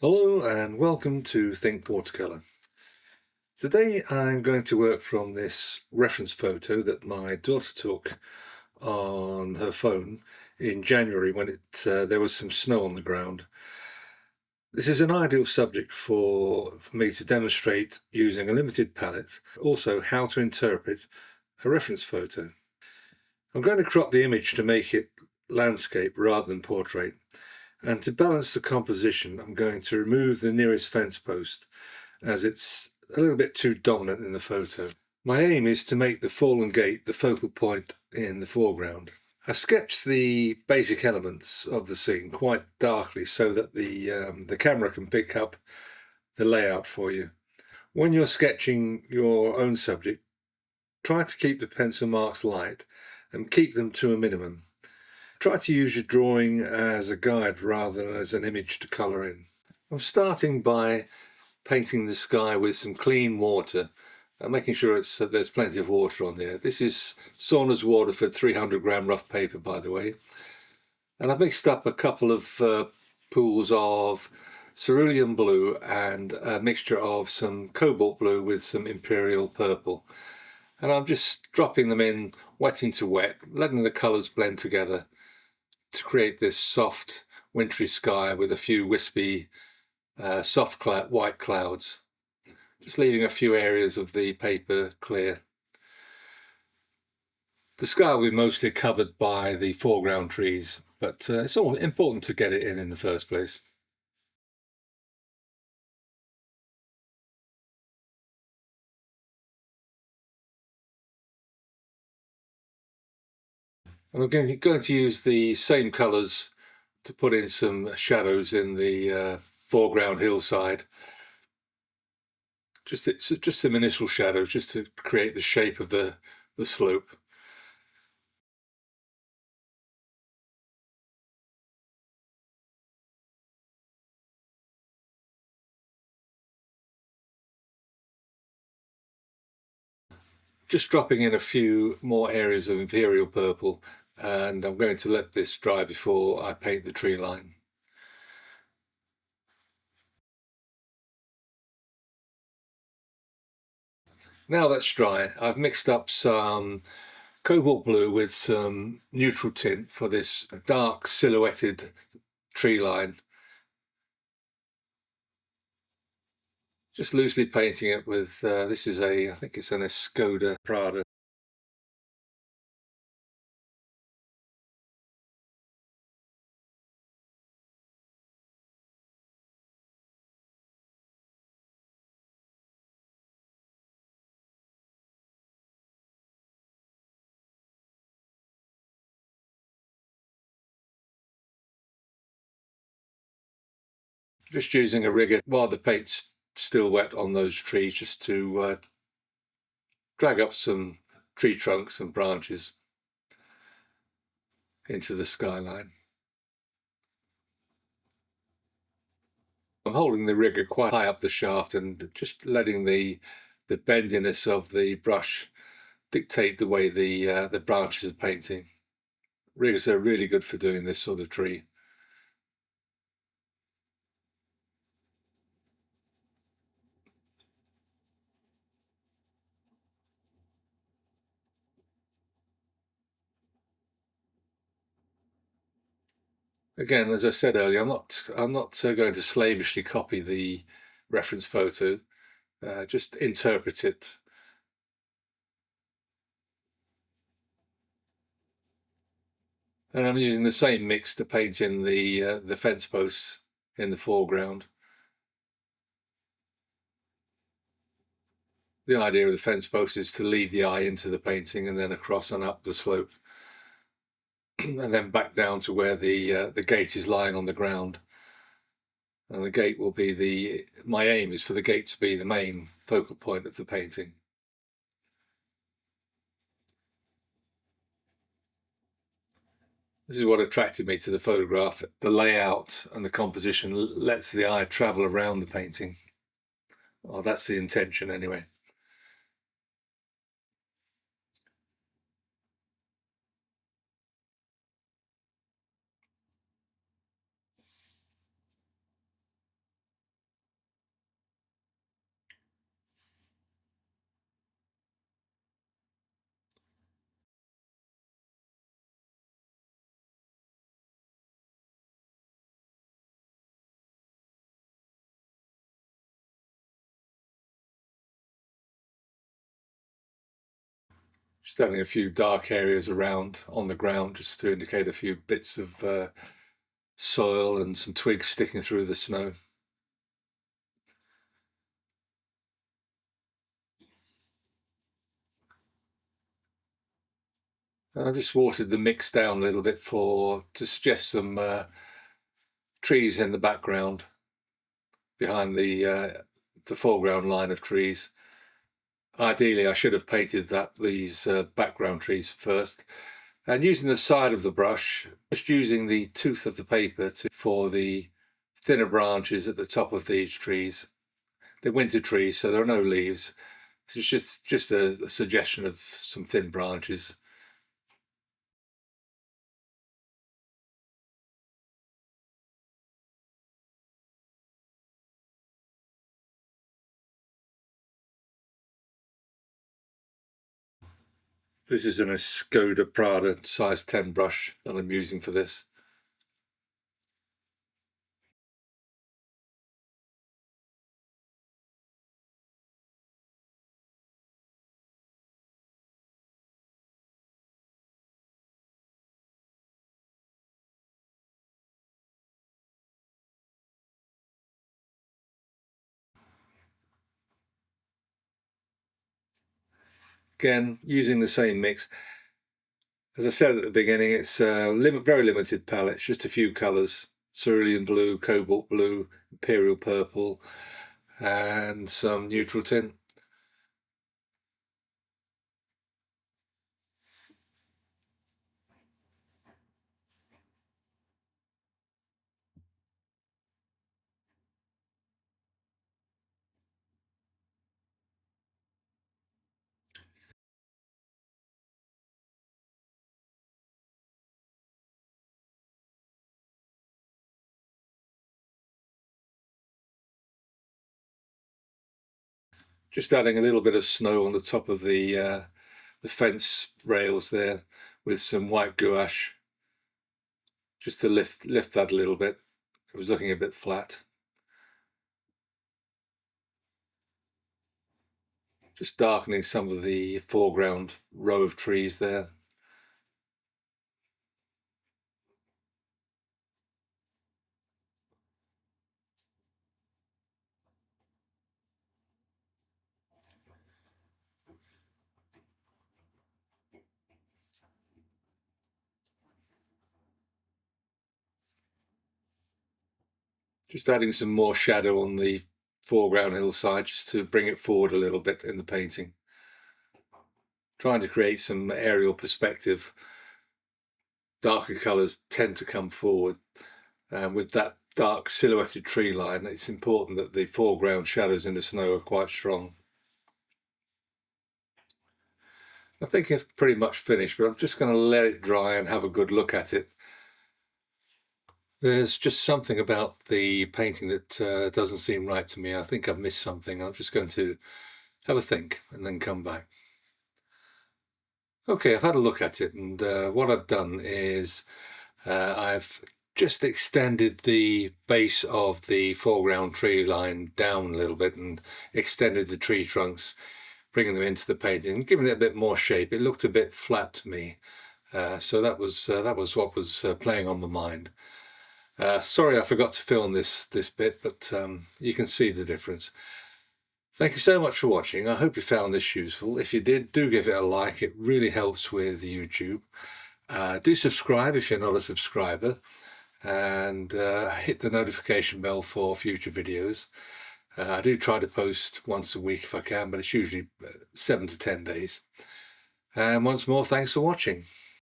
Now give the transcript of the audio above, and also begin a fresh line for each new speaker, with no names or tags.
Hello and welcome to Think Watercolour. Today I'm going to work from this reference photo that my daughter took on her phone in January when there was some snow on the ground. This is an ideal subject for me to demonstrate using a limited palette, also how to interpret a reference photo. I'm going to crop the image to make it landscape rather than portrait. And to balance the composition, I'm going to remove the nearest fence post as it's a little bit too dominant in the photo. My aim is to make the fallen gate the focal point in the foreground. I've sketched the basic elements of the scene quite darkly so that the camera can pick up the layout for you. When you're sketching your own subject, try to keep the pencil marks light and keep them to a minimum. Try to use your drawing as a guide rather than as an image to colour in. I'm starting by painting the sky with some clean water and making sure there's plenty of water on there. This is Saunders Waterford 300-gram rough paper, by the way. And I've mixed up a couple of pools of cerulean blue and a mixture of some cobalt blue with some imperial purple. And I'm just dropping them in wet into wet, letting the colours blend together to create this soft wintry sky with a few wispy soft white clouds, just leaving a few areas of the paper clear. The sky will be mostly covered by the foreground trees, but it's all important to get it in the first place. And I'm going to use the same colours to put in some shadows in the foreground hillside. Just some initial shadows, just to create the shape of the slope. Just dropping in a few more areas of imperial purple, and I'm going to let this dry before I paint the tree line. Now that's dry, I've mixed up some cobalt blue with some neutral tint for this dark silhouetted tree line. Just loosely painting it with, this is I think it's an Skoda Prada. Just using a rigger while the paint's still wet on those trees, just to drag up some tree trunks and branches into the skyline. I'm holding the rigger quite high up the shaft and just letting the bendiness of the brush dictate the way the branches are painting. Riggers are really good for doing this sort of tree. Again, as I said earlier, I'm not going to slavishly copy the reference photo. Just interpret it. And I'm using the same mix to paint in the fence posts in the foreground. The idea of the fence post is to lead the eye into the painting and then across and up the slope, and then back down to where the gate is lying on the ground. And the gate will be my aim is for the gate to be the main focal point of the painting. This is what attracted me to the photograph. The layout and the composition lets the eye travel around the painting. Oh, that's the intention anyway. Just having a few dark areas around on the ground just to indicate a few bits of soil and some twigs sticking through the snow. I just watered the mix down a little bit to suggest some trees in the background behind the foreground line of trees. Ideally, I should have painted these background trees first. And using the side of the brush, just using the tooth of the paper for the thinner branches at the top of these trees. They're winter trees, so there are no leaves. It's just a suggestion of some thin branches. This is an Skoda Prada size 10 brush that I'm using for this. Again, using the same mix. As I said at the beginning, it's a very limited palette, just a few colours. Cerulean blue, cobalt blue, imperial purple, and some neutral tint. Just adding a little bit of snow on the top of the fence rails there with some white gouache, just to lift that a little bit. It was looking a bit flat. Just darkening some of the foreground row of trees there. Just adding some more shadow on the foreground hillside just to bring it forward a little bit in the painting. Trying to create some aerial perspective. Darker colours tend to come forward. With that dark silhouetted tree line, it's important that the foreground shadows in the snow are quite strong. I think it's pretty much finished, but I'm just going to let it dry and have a good look at it. There's just something about the painting that doesn't seem right to me. I think I've missed something. I'm just going to have a think and then come back. Okay, I've had a look at it, and what I've done is I've just extended the base of the foreground tree line down a little bit and extended the tree trunks, bringing them into the painting, giving it a bit more shape. It looked a bit flat to me, so that was what was playing on my mind. Sorry I forgot to film this bit, but you can see the difference. Thank you so much for watching. I hope you found this useful. If you did, do give it a like. It really helps with YouTube. Do subscribe if you're not a subscriber, and hit the notification bell for future videos. I do try to post once a week if I can, but it's usually 7 to 10 days. And once more, thanks for watching.